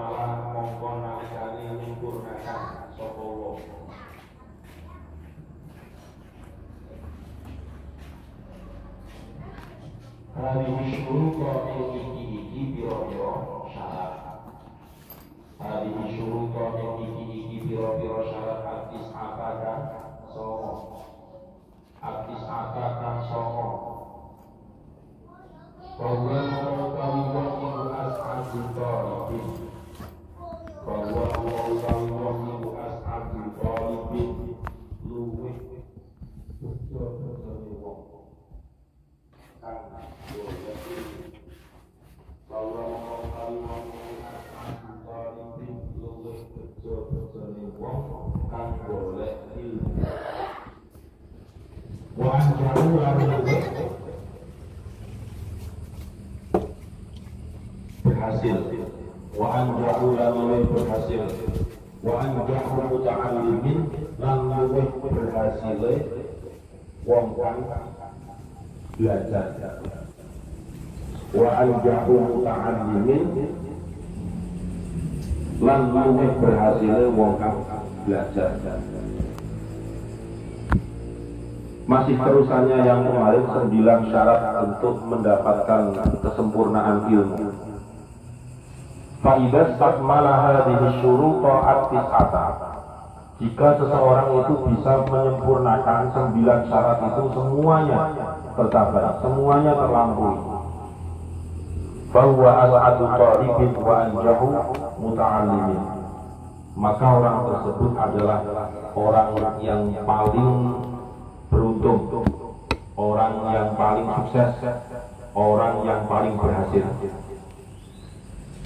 akmalah mongko nalikane nyempurnakan sapa wong. Hadhihi syuruqa iki pira-pira syarat. Hadhihi syuruqa iki pira-pira syarat artis akaka songo. Artis akaka songo. Bahwa mengetahui ibu as'adul talibin. Bahwa mengetahui ibu as'adul talibin. Luwih betul-betul wong. Bahwa mengetahui ibu as'adul talibin. Luwih betul-betul wong. Kang golek ilmu. Wa anjaru lalu berhasil, wa anjahu lan berhasil, wa anjahu muta'allimin lan luwih berhasile wong kang belajar, wa anjahu muta'allimin lan luwih berhasile wong kang belajar. Masih terusannya yang kemarin 9 syarat untuk mendapatkan kesempurnaan ilmu. Faidah stakmala hadhihi syuruqa at-tis'ata. Jika seseorang itu bisa menyempurnakan 9 syarat itu semuanya tercapai, semuanya terlampaui. Bahwa as'adu talibin wa anjahu muta'allimin. Maka orang tersebut adalah orang yang paling beruntung, orang yang paling sukses, orang yang paling berhasil.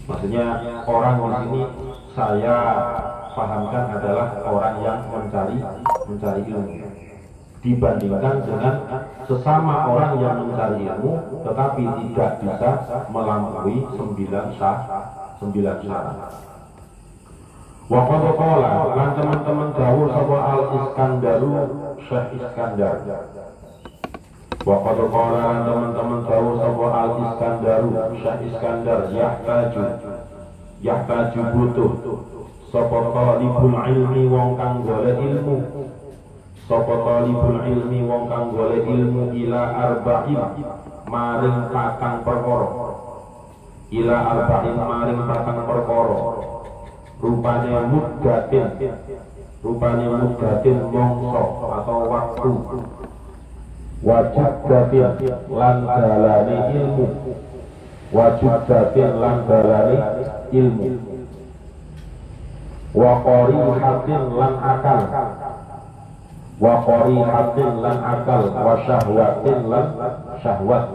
Maksudnya orang di sini saya pahamkan adalah orang yang mencari ilmu dibandingkan dengan sesama orang yang mencari ilmu tetapi tidak bisa melampaui 9 syarat. Wa qad qala lan teman-teman dawuh sapa Al-Iskandaru Syekh Iskandar. Wa qad qala lan teman-teman dawuh sapa Al-Iskandaru Syekh Iskandar yahtaju butuh sapa talibul ilmi wong kang golek ilmu. Sapa talibul ilmi wong kang golek ilmu ila arba'in maring 4 perkara. Ila arba'in maring 4 perkara. Rupanya muddatin mongso atau waktu. Wajib datin lan dalane ilmu. Wajib datin lan dalane ilmu. Wa qarihatin lan akal. Wa qarihatin lan akal. Wa syahwatin lan syahwat.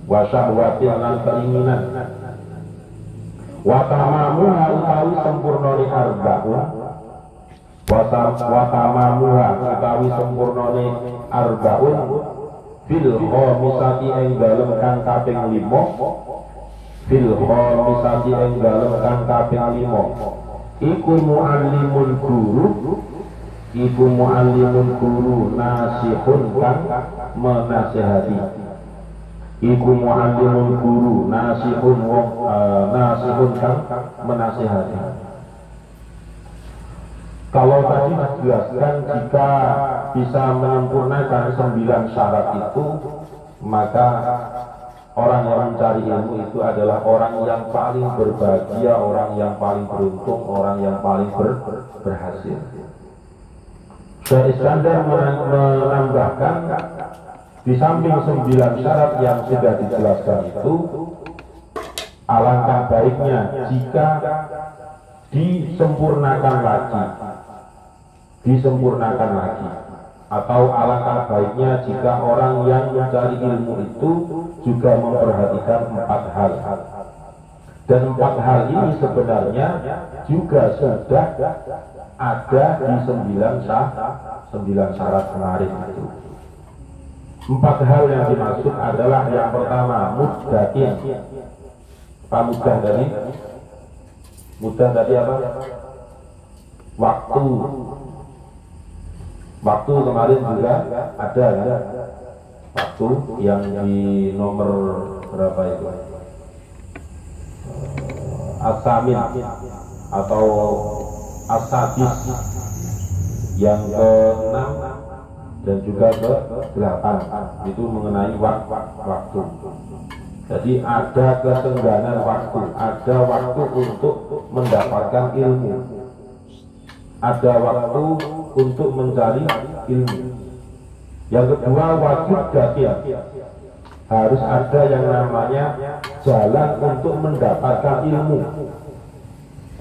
Wa syahwatin lan keinginan. Wa tamamuha utawi sempurnane arba'un. Wa tamamuha utawi sempurnane arba'un fil khamisati ing dalem kang kaping 5. Fil khamisati ing dalem kang kaping 5. Iku muallimul guru nasihun kang menasihati. Iku muallimul guru nasihun kang menasihati. Kalau tadi dijelaskan jika bisa menyempurnakan 9 syarat itu, maka orang yang mencari ilmu itu adalah orang yang paling berbahagia, orang yang paling beruntung, orang yang paling berhasil. Syekh Iskandar menambahkan di samping 9 syarat yang sudah dijelaskan itu, alangkah baiknya jika disempurnakan lagi, atau alangkah baiknya jika orang yang mencari ilmu itu juga memperhatikan 4 hal. Dan 4 hal ini sebenarnya juga sudah ada di 9 syarat kemarin itu. 4 hal yang dimaksud adalah yang pertama muddatin. Apa mudah tadi? Mudah tadi apa? Waktu. Waktu kemarin juga ada kan? Waktu yang di nomor berapa itu? As-Samin atau As-Sadis yang ke-6 dan juga ke-8 itu mengenai waktu. Jadi ada kesenggangan waktu, ada waktu untuk mendapatkan ilmu, ada waktu untuk mencari ilmu. Yang kedua, wajib datin, harus ada yang namanya jalan untuk mendapatkan ilmu.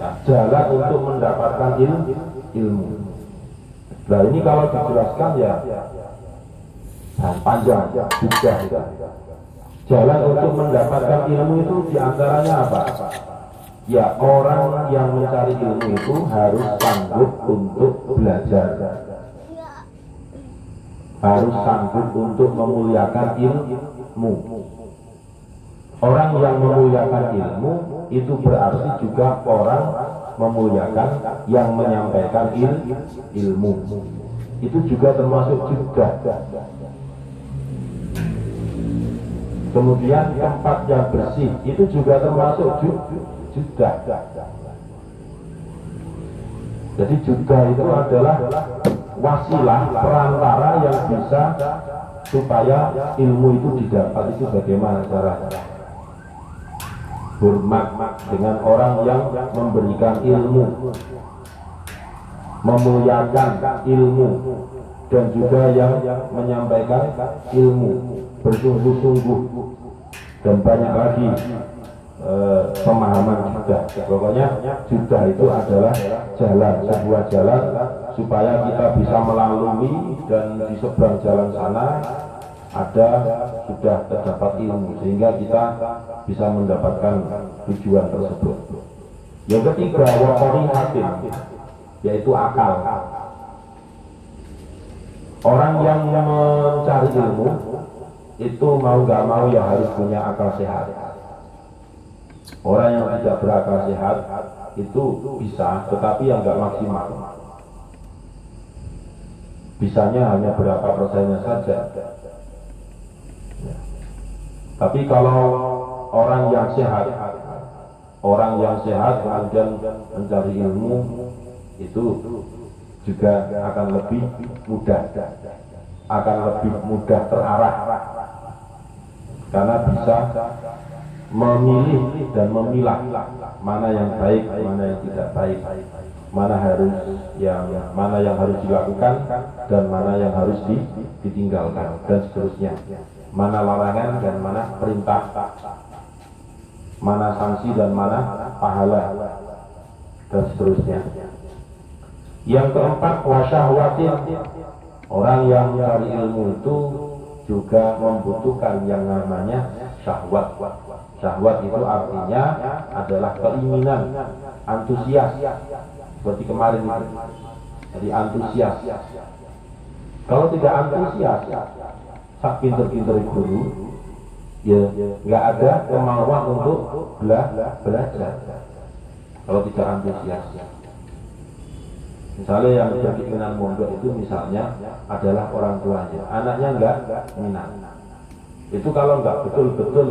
Nah, jalan untuk mendapatkan ilmu. Nah ini kalau dijelaskan ya panjang juga. Jalan untuk mendapatkan ilmu itu diantaranya apa? Ya, orang yang mencari ilmu itu harus sanggup untuk belajar, harus sanggup untuk memuliakan ilmu. Orang yang memuliakan ilmu itu berarti juga orang memuliakan yang menyampaikan ilmu. Itu juga termasuk juga. Kemudian tempat yang bersih itu juga termasuk juga. Jadi juga itu adalah wasilah, perantara yang bisa supaya ilmu itu didapat. Itu bagaimana caranya? Hormat dengan orang yang memberikan ilmu, memuliakan ilmu, dan juga yang menyampaikan ilmu, bersungguh-sungguh, dan banyak lagi pemahaman juga. Pokoknya juga itu adalah jalan, sebuah jalan supaya kita bisa melalui, dan di seberang jalan sana ada sudah terdapat ilmu sehingga kita bisa mendapatkan tujuan tersebut. Yang ketiga, waqarihatin, yaitu akal. Orang yang mencari ilmu itu mau gak mau ya harus punya akal sehat. Orang yang tidak berakal sehat itu bisa, tetapi yang gak maksimal. Bisanya hanya berapa persennya saja. Tapi kalau orang yang sehat kemudian mencari ilmu itu juga akan lebih mudah terarah, karena bisa memilih dan memilah mana yang baik, mana yang tidak baik, mana yang harus dilakukan dan mana yang harus ditinggalkan, dan seterusnya. Mana larangan dan mana perintah, mana sanksi dan mana pahala, dan seterusnya. Yang keempat, wasyahwatin, orang yang mencari ilmu itu juga membutuhkan yang namanya syahwat. Syahwat itu artinya adalah keinginan, antusias, seperti kemarin itu. Jadi antusias. Kalau tidak antusias, sak pinter-pinter guru, ya nggak ada kemauan untuk belajar. Kalau tidak antusias, misalnya yang berkeinginan mondok itu misalnya adalah orang tuanya, anaknya nggak minat. Itu kalau nggak betul-betul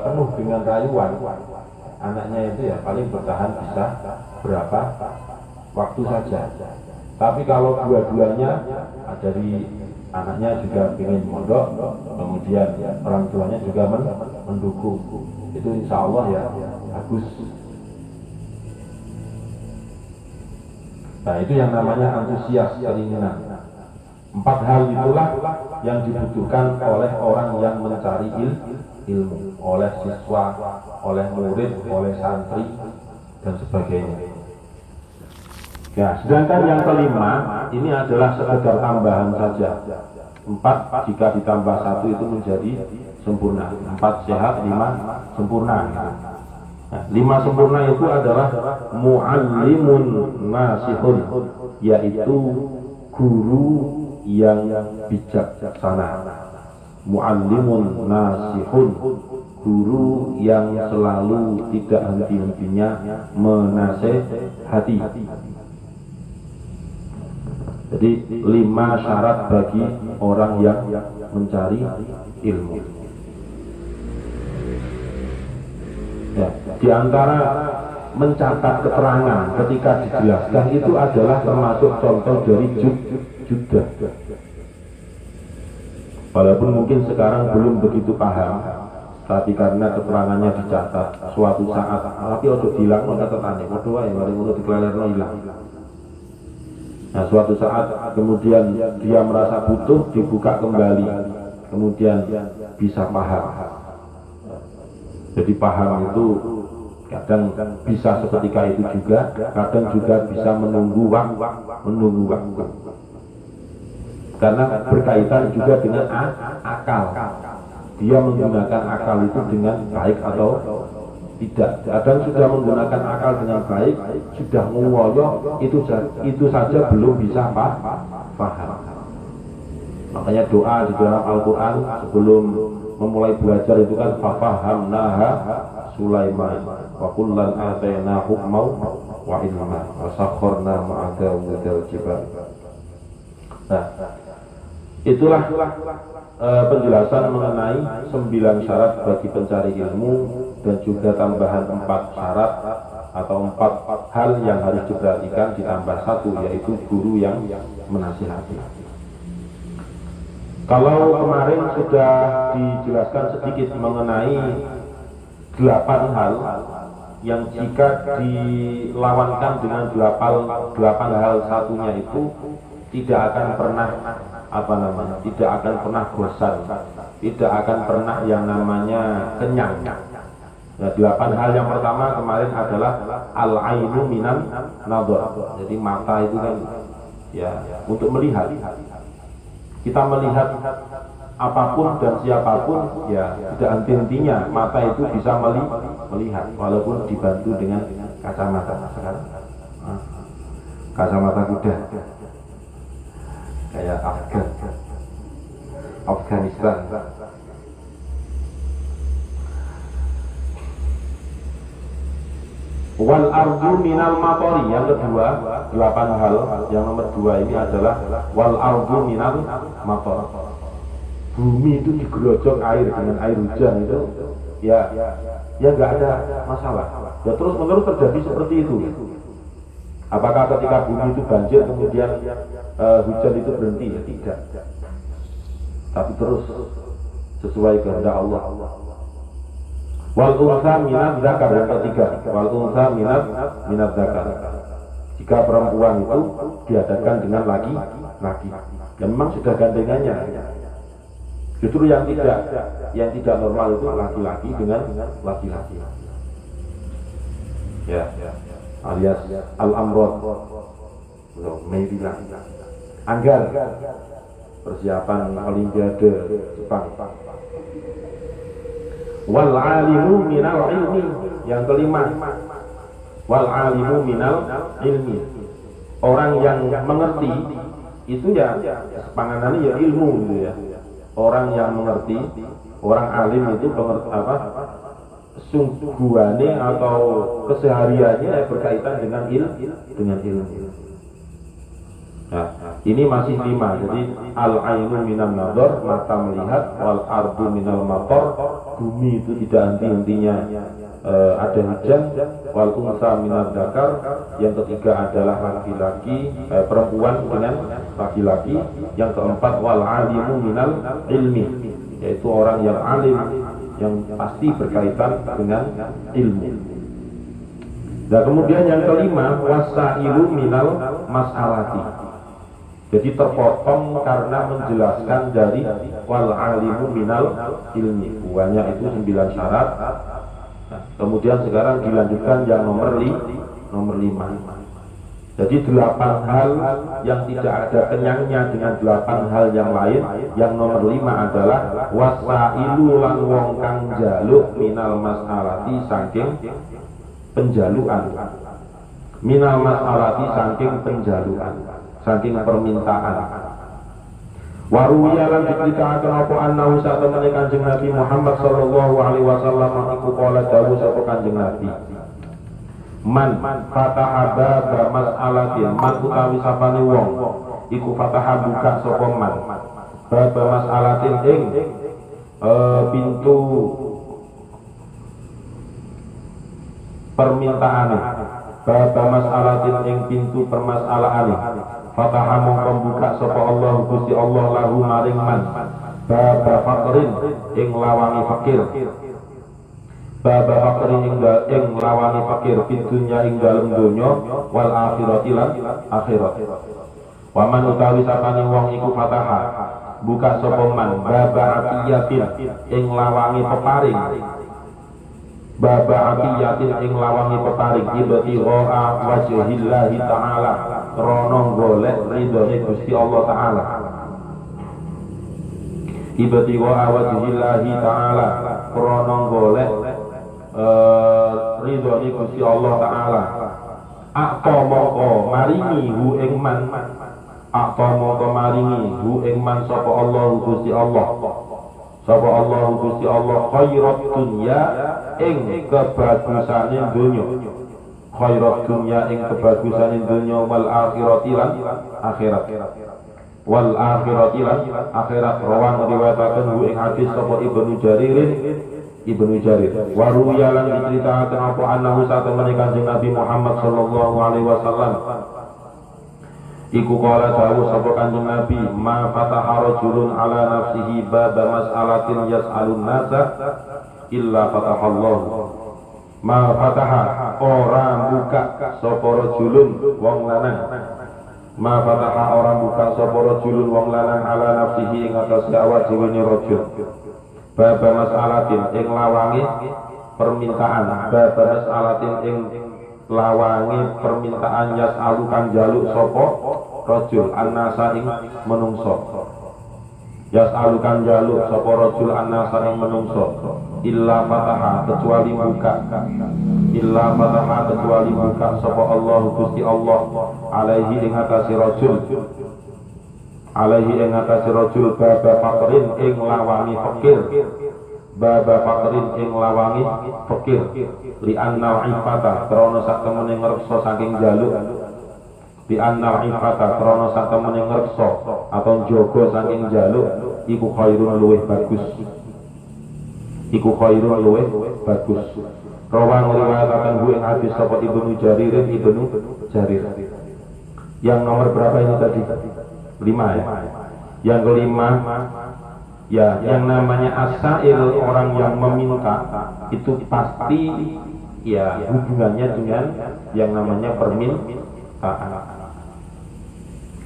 penuh dengan rayuan, anaknya itu ya paling bertahan bisa berapa waktu saja. Tapi kalau dua-duanya dari anaknya juga ingin mondok, kemudian orang tuanya juga mendukung, itu insya Allah ya bagus. Nah itu yang namanya antusias, keinginan. 4 hal itulah yang dibutuhkan oleh orang yang mencari ilmu, oleh siswa, oleh murid, oleh santri, dan sebagainya. Ya, sedangkan yang kelima ini adalah sekedar tambahan saja. 4 jika ditambah 1 itu menjadi sempurna. 4 sehat, 5 sempurna. Nah, 5 sempurna itu adalah muallimun nasihun, yaitu guru yang bijaksana. Muallimun nasihun, guru yang selalu tidak henti-hentinya menasehati. Jadi 5 syarat bagi orang yang mencari ilmu. Ya. Di antara mencatat keterangan ketika dijelaskan itu adalah termasuk contoh dari judah. Walaupun mungkin sekarang belum begitu paham, tapi karena keterangannya dicatat suatu saat, tapi ojo hilang catatane, padha wae mari ngono diklelerno hilang. Nah, suatu saat kemudian dia merasa butuh, dibuka kembali, kemudian bisa paham. Jadi paham itu kadang bisa seketika itu juga, kadang juga bisa menunggu waktu. Karena berkaitan juga dengan akal. Dia menggunakan akal itu dengan baik atau tidak. Kadang sudah menggunakan akal dengan baik, sudah mengoyo, itu saja belum bisa paham. Makanya doa di dalam Al-Quran sebelum memulai belajar itu kan fafahamnaha Sulaiman wa kullan atayna hukmaw wa ilma wa sakharna ma'a Dawudal jibal. Nah, itulah penjelasan mengenai 9 syarat bagi pencari ilmu dan juga tambahan 4 syarat atau 4 hal yang harus diperhatikan ditambah 1, yaitu guru yang menasihati. Kalau kemarin sudah dijelaskan sedikit mengenai 8 hal yang jika dilawankan dengan 8 hal satunya itu tidak akan pernah tidak akan pernah bosan, tidak akan pernah yang namanya kenyang. Nah, 8 hal yang pertama kemarin adalah al-ainu minan nadhar. Jadi mata itu kan ya untuk melihat. Kita melihat apapun dan siapapun, ya tidak henti-hentinya mata itu bisa melihat walaupun dibantu dengan kacamata. Sekarang kacamata kuda kayak Afghanistan. Wal ardu minal matori, yang kedua, 8 hal. Yang nomor 2 ini adalah wal ardu minal mator. Bumi itu digerojok air dengan air hujan itu, ya nggak ada masalah. Ya terus menerus terjadi seperti itu. Apakah ketika bumi itu banjir kemudian hujan itu berhenti? Ya tidak. Tapi terus sesuai kehendak Allah. Wal unsa minad dzakar, yang ketiga, wal unsa minad dzakar. Jika perempuan itu diadakan dengan laki-laki, dan memang sudah gandengannya. Justru yang tidak normal itu laki-laki dengan laki-laki. Ya, alias al-amrod, Meirila, Anggar, persiapan Olimpiade Jepang. Wal alimu minal ilmi, yang kelima, wal alimu minal ilmi. Orang yang mengerti itu ya panganannya ya ilmu gitu ya. Orang yang mengerti, orang alim itu sungguhane atau kesehariannya berkaitan dengan ilmu. Nah, ini masih 5. Jadi al-ainu minan nadhar, mata melihat, wal ardu minal mator, bumi itu tidak henti-hentinya ada hujan, wal unsa minad dzakar, yang ketiga adalah laki-laki, perempuan dengan laki-laki, yang keempat wal alimu minal ilmi, yaitu orang yang alim yang pasti berkaitan dengan ilmu. Nah, kemudian yang kelima wasailu minal mas'alati. Jadi terpotong karena menjelaskan dari wal alimu minal ilmi. Buahnya itu 9 syarat. Nah, kemudian sekarang dilanjutkan yang nomor 5. Jadi 8 hal yang tidak ada kenyangnya dengan 8 hal yang lain. Yang nomor 5 adalah wasailu lan wong kang jaluk minal mas'alati saking penjaluan. Minal mas'alati saking penjaluan, saking permintaan. Waruya lan diceritakan apa annahu satamane Kanjeng Nabi Muhammad sallallahu alaihi wasallam iku qala dawuh sapa Kanjeng Nabi, man fataha baba mas'alatin, man utawi sapane wong iku fataha buka sapa man baba mas'alatin ing pintu permintaane baba mas'alatin ing pintu permasalaane fataha mongko buka sapa Allah Gusti Allah lahu maring man baba faqrin ing lawangi fakir baba faqrin ing lawangi fakir pintunya ing dalem donya wal akhirati lan akhirat waman utawi sapane wong iku fataha buka sapa man baba atiyatin ing lawangi peparing baba atiyatin ing lawangi peparing ibati ro'a wajhillahi ta'ala krana golek ridhone Gusti Allah taala ibati ro'a wajhillahi ta'ala krana golek ridhone Gusti Allah taala akta moko maringi hu ing man akta moko maringi hu ing man sapa Allah Gusti Allah sapa Allah Gusti Allah khairat dunya ing kebagusane donya khairat dunya ing kebagusane donya wal akhirati lan akhirat wal akhirati lan akhirat rawan riwayataken hu ing hadis sapa Ibnu Jarir waru yalan diceritakan apa annahu satemene Kanjeng Nabi Muhammad sallallahu alaihi wasallam iku kala dawuh sapa Kanjeng Nabi ma fataha rajulun ala nafsihi baba mas'alatin yas'alun nasa illa fatahallahu ma fataha ora buka sapa rajulun wong lanang ma fataha ora buka sapa rajulun wong lanang ala nafsihi ing atase awak dhewe rajul baba mas'alatin ing lawangi permintaan baba mas'alatin ing lawangi permintaan yas'alu kan jaluk sapa rajul annasa ing menungso yas'alu kan jaluk sapa rajul annasa ing menungso illa fataha kecuali buka illa fataha kecuali buka sapa Allah Gusti Allah alaihi ing atase rajul alaihi ing atase rajul baba faqrin ing lawangi fakir baba faqrin ing lawangi fakir li anna ifata krana sak temene ngreksa saking jaluk di anna ifata krana sak temene ngreksa atau njaga saking jaluk iku khairun luweh bagus iku khairun luweh bagus rawan riwayataken hu ing hadis sapa Ibnu Jarir yang nomor berapa ini tadi 5 ya. Yang kelima ya yang namanya asail orang yang meminta itu pasti ya hubungannya dengan yang namanya permintaan.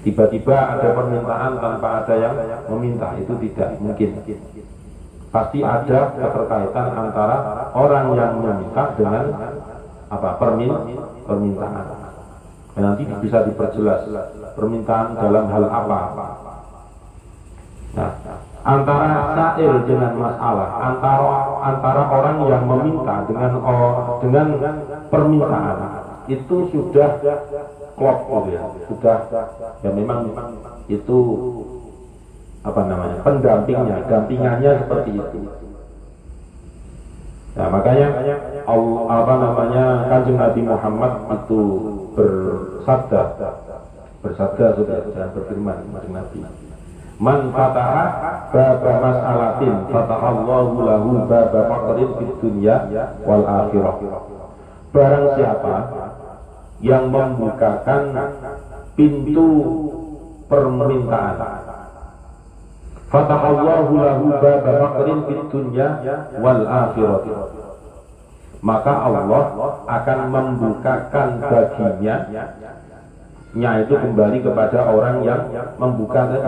Tiba-tiba ada permintaan tanpa ada yang meminta itu tidak mungkin. Pasti ada keterkaitan antara orang yang meminta dengan apa permintaan. Dan nanti bisa diperjelas permintaan dalam hal apa. Nah, antara sa'il dengan masalah, antara orang yang meminta dengan permintaan itu sudah klop gitu ya. Sudah ya memang itu apa namanya? dampingannya seperti itu. Nah, makanya Kanjeng Nabi Muhammad itu bersabda sudah dan berfirman Kanjeng Nabi man fataha baba mas'alatin fatahallahu lahu baba faqrin fid dunya wal akhirah barang siapa yang membukakan pintu permintaan fatahallahu lahu baba faqrin fid dunya wal akhirah maka Allah akan membukakan baginya itu kembali kepada orang yang membukakan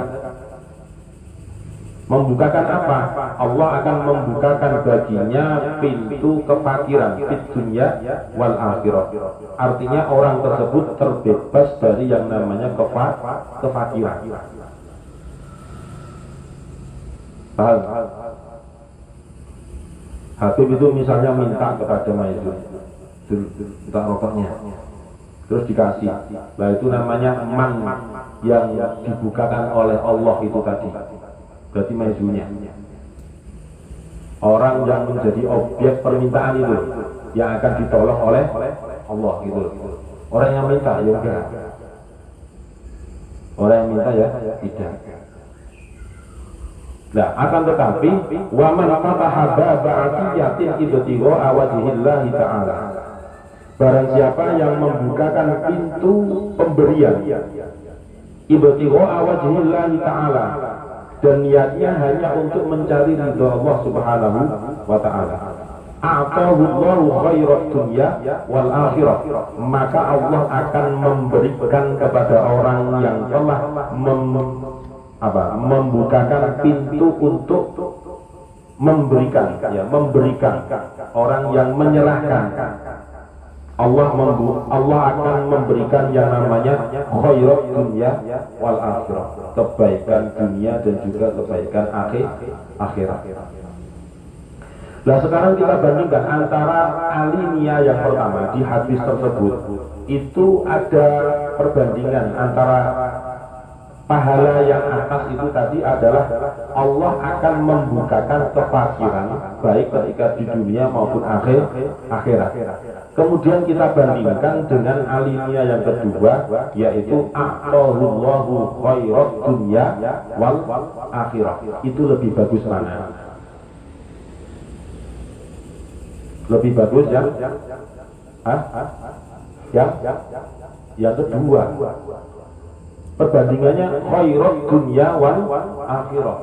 apa? Allah akan membukakan baginya pintu kefakiran di dunia wal akhirah. Artinya orang tersebut terbebas dari yang namanya kefakiran. Paham? Habib itu misalnya minta kepada Maizun, minta rokoknya, terus dikasih. Nah itu namanya man yang dibukakan oleh Allah itu tadi. Berarti Maizunnya. Orang yang menjadi objek permintaan itu yang akan ditolong oleh Allah gitu. Orang yang minta ya enggak. Orang yang minta ya tidak. Nah, akan tetapi wa man fataha baba atiyatin ibtigha wajhillahi ta'ala. Barang siapa yang membukakan pintu pemberian ibtigha'a wajhillahi ta'ala, dan niatnya hanya untuk mencari ridha Allah Subhanahu wa ta'ala, a'tahullahu khairat dunya wal akhirah, maka Allah akan memberikan kepada orang yang telah membukakan pintu untuk memberikan, orang yang menyerahkan, Allah akan memberikan yang namanya khairat dunya wal akhirah, kebaikan dunia dan juga kebaikan akhirat. Nah, sekarang kita bandingkan antara alinea yang pertama di hadis tersebut, itu ada perbandingan antara pahala yang atas itu tadi adalah Allah akan membukakan kefakiran baik ketika di dunia maupun akhirat. Kemudian kita bandingkan dengan alinea yang kedua, yaitu a'tahullahu khairat dunya wal akhirah. Itu lebih bagus mana? Lebih bagus yang kedua. Perbandingannya khairat dunya wal akhirah.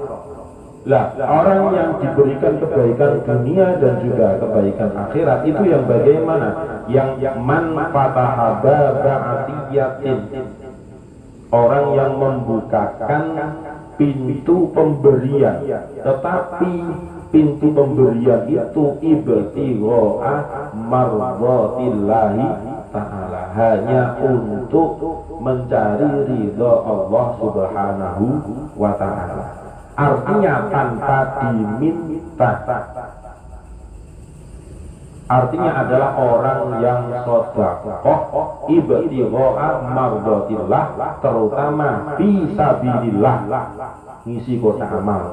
Lah, orang yang diberikan kebaikan dunia dan juga kebaikan akhirat itu yang bagaimana? Yang man fataha baba atiyatin, orang yang membukakan pintu pemberian, tetapi pintu pemberian itu ibtigha'a mardhatillahi ta'ala, hanya untuk mencari ridha Allah Subhanahu wa ta'ala. Artinya tanpa diminta. Artinya adalah orang yang sedekah ibtigha'a mardhatillah, terutama fi sabilillah, ngisi kotak amal,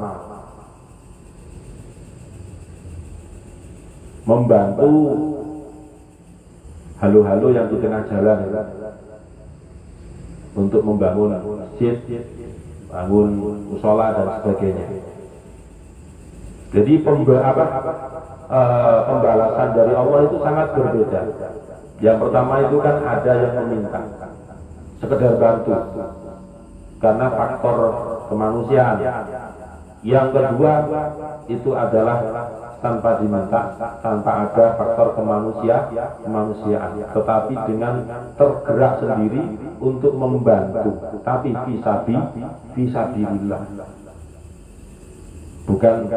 membantu halo-halo yang di tengah jalan untuk membangun masjid, bangun musola dan sebagainya. Jadi pembalasan dari Allah itu sangat berbeda. Yang pertama itu kan ada yang meminta, sekedar bantu karena faktor kemanusiaan. Yang kedua itu adalah tanpa diminta, tanpa ada faktor kemanusiaan, tetapi dengan tergerak sendiri untuk membantu, tapi fisabilillah, bukan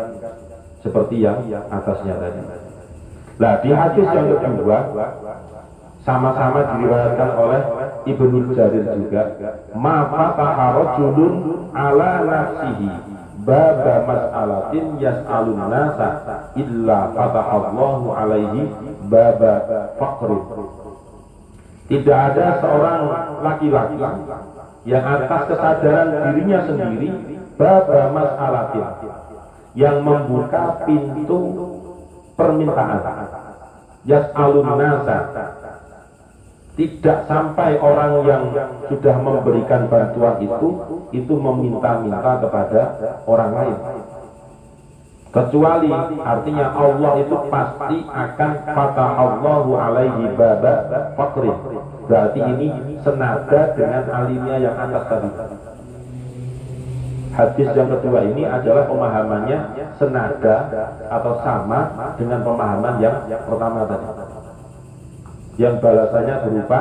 seperti yang atasnya tadi. Nah, di hadis yang kedua sama-sama diriwayatkan oleh Ibnu Jarir juga, ma fataha rajulun ala nafsihi baba mas'alatin yas'alun nasa illa fatahallahu alaihi baba faqrin. Tidak ada seorang laki-laki yang atas kesadaran dirinya sendiri baba mas'alatin, yang membuka pintu permintaan, yas'alun nasa, tidak sampai orang yang sudah memberikan bantuan itu meminta-minta kepada orang lain, kecuali artinya Allah itu pasti akan fatahallahu alaihi baba faqrin. Berarti ini senada dengan alinea yang atas tadi. Hadis yang kedua ini adalah pemahamannya senada atau sama dengan pemahaman yang pertama tadi, yang balasannya berupa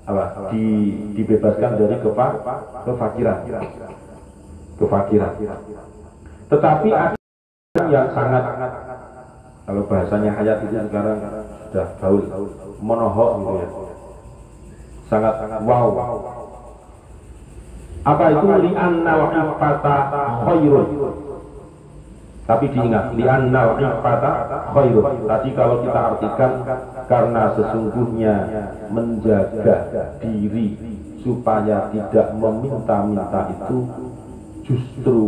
apa? Dibebaskan dari kefakiran. Tetapi ada yang sangat, kalau bahasanya hayat itu sekarang sudah gaul, monohok gitu ya, sangat wow. Apa itu? Li'annal ifata khairun. Tapi diingat, li'annal ifata khairun. Tadi kalau kita artikan, karena sesungguhnya menjaga diri supaya tidak meminta-minta itu, justru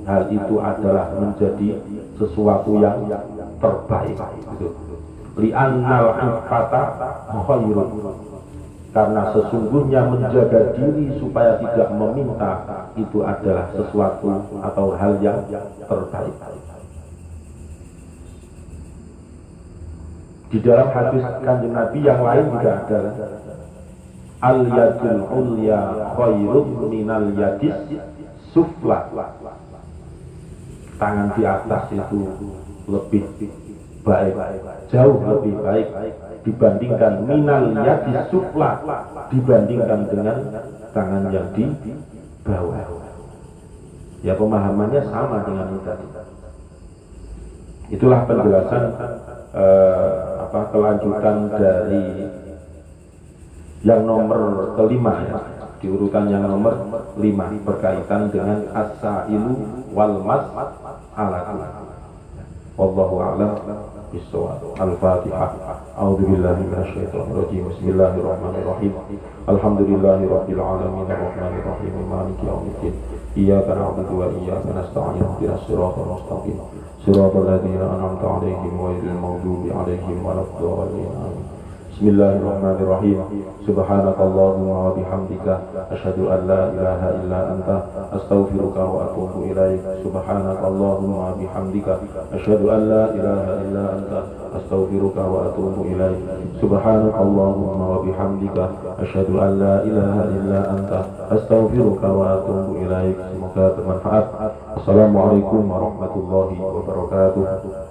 hal itu adalah menjadi sesuatu yang terbaik. Li'annal ifata khairun, karena sesungguhnya menjaga diri supaya tidak meminta itu adalah sesuatu atau hal yang terbaik. Di dalam hadis Kanjeng Nabi yang lain juga ada. Al-yadul ulya khairun minal yadis sufla. Tangan di atas itu lebih baik, jauh lebih baik dibandingkan minal yadis sufla, dibandingkan dengan tangan yang di bawah. Ya, pemahamannya sama dengan itu tadi. Itulah penjelasan kelanjutan dari yang nomor kelima, ya, di urutan yang nomor 5 berkaitan dengan as-sa'ilu wal mas'alatu. Wallahu a'lam bishawab. Al-Fatihah. A'udzubillahi minasyaitonir rajim. Bismillahirrahmanirrahim. Alhamdulillahirabbil alamin arrahmanir rahim maliki yaumiddin. Iyyaka na'budu wa iyyaka nasta'in. Ihdinas siratal mustaqim. Siratal ladzina an'amta 'alaihim ghairil maghdubi 'alaihim waladdallin. Bismillahirrahmanirrahim. Subhanakallahumma wa bihamdika asyhadu an la ilaha illa anta astaghfiruka wa atubu ilaik. Subhanakallahumma wa bihamdika asyhadu an la ilaha illa anta astaghfiruka wa atubu ilaik. Subhanakallahumma wa bihamdika asyhadu an la ilaha illa anta astaghfiruka wa atubu ilaik. Semoga bermanfaat. Assalamualaikum warahmatullahi wabarakatuh.